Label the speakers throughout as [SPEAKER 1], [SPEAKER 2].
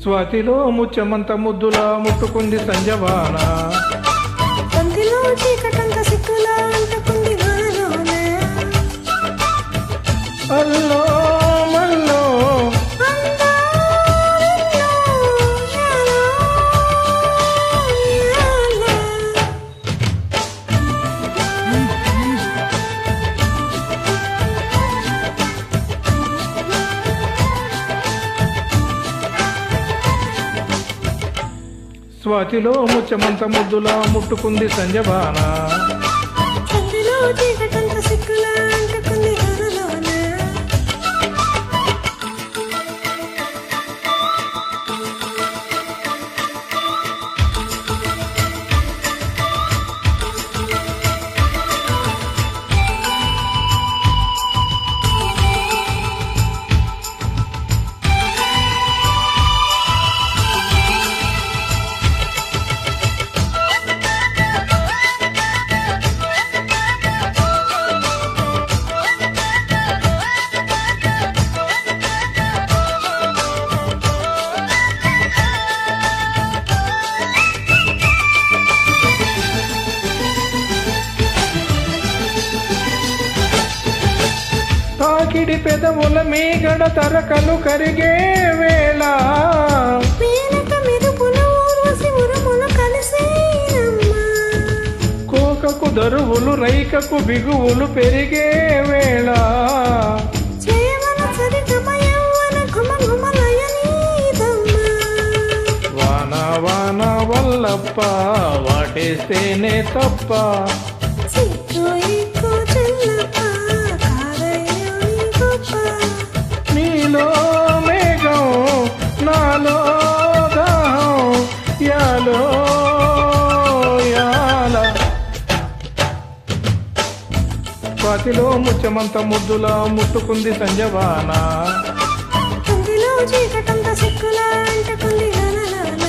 [SPEAKER 1] స్వాతిలో ముత్యమంత ముద్దులా ముట్టుకుంది సంజవాన.
[SPEAKER 2] పంతిలో చీకటంత సిక్కులా అంటుకుంది వానలోన.
[SPEAKER 1] అల్లో మల్లో స్వాతిలో ముత్యమంత ముద్దులా ముట్టుకుంది సంజవాన.
[SPEAKER 2] పంతిలో చీకటంత సిక్కులా అంటుకుంది వానలోన.
[SPEAKER 1] తాకిడి పెదవుల మీగడ తరకలు కరిగే వేళ,
[SPEAKER 2] మేనక మెరుపుల ఊర్వశి ఉరుముల కలిసేనమ్మ.
[SPEAKER 1] కోకకు దరువులు రైకకు బిగువులు పెరిగే వేళ,
[SPEAKER 2] చేవన సరిగమ యవ్వన ఘుమఘుమలయనీదమ్మ.
[SPEAKER 1] వాన వాన వల్లప్ప వాటేస్తేనే తప్ప,
[SPEAKER 2] సిక్కు ఇక్కు చెల్లప్ప కాదయ్యో నీ గొప్ప.
[SPEAKER 1] నీలో మేఘం నాలో దాహం యాలో యాల. స్వాతిలో ముత్యమంత ముద్దులా ముట్టుకుంది సంజవాన.
[SPEAKER 2] పందిలో చీకటంత సిక్కులా అంటుకుంది వానలోన.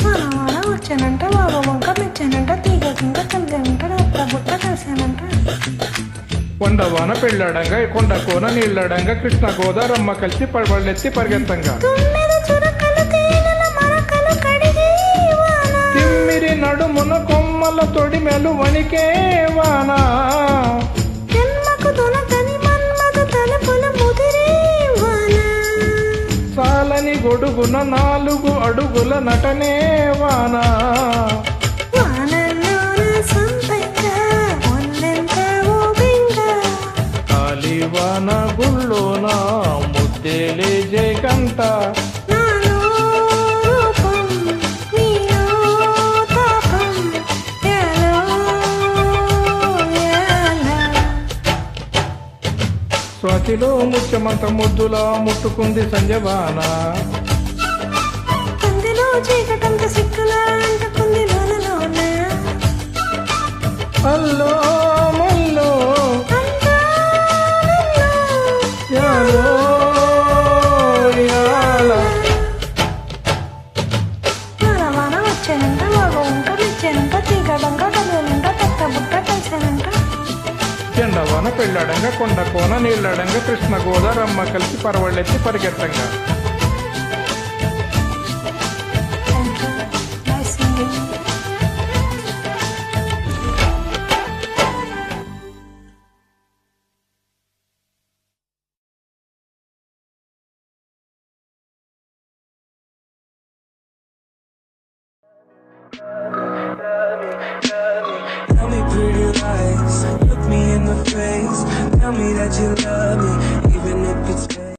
[SPEAKER 2] వాన వచ్చానంట, వాగు వంక మెచ్చానంట, తీగ కింద కలిగానంట, రొట్ట బుట్ట కలిసానంట.
[SPEAKER 1] కొండవాన పెళ్ళాడంగా కొండ కోన నీళ్ళడంగా కృష్ణ గోదారమ్మ కలిసి పడవళ్ళెత్తి పరిగెత్తంగా,
[SPEAKER 2] తుమ్మెద చురకలు తేనెల మరకలు కడిగే వాన.
[SPEAKER 1] తిమ్మిరి నడుమున కొమ్మల తొడిమెలు వణికే వాన,
[SPEAKER 2] జన్మకు తొలకని మన్మథ తలుపుల ముదిరే వాన.
[SPEAKER 1] సాలని గొడుగున 4 అడుగుల నటనే వాన,
[SPEAKER 2] వానలోన సంపెంగ ఒళ్ళెంత ఊబింగ.
[SPEAKER 1] కాలివాన గుళ్ళోన ముద్దెలే జయకంట,
[SPEAKER 2] నాలో రూపం నీలో తాపం యాలో యాల.
[SPEAKER 1] స్వాతిలో ముత్యమంత ముద్దులా ముట్టుకుంది సంజవాన.
[SPEAKER 2] పందిలో చీకటంత సిక్కులా అంటుకుంది వానలోన.
[SPEAKER 1] అల్లో మల్లో
[SPEAKER 2] అందాలలో
[SPEAKER 1] యాలో యాల.
[SPEAKER 2] వాన వచ్చానంట, వాగు వంక మెచ్చానంట, తీగ బంక కదలంట, తట్ట బుట్ట కలిసానంట.
[SPEAKER 1] చెండవాన పెళ్ళాడంగా కొండ కోన నీళ్ళడంగా కృష్ణ గోదారమ్మ కలిసి పరవళ్ళెత్తి పరిగెత్తంగా.
[SPEAKER 2] Thank you. Nice singing.
[SPEAKER 3] Tell me pretty lies, look me in the face. Tell me that you love me.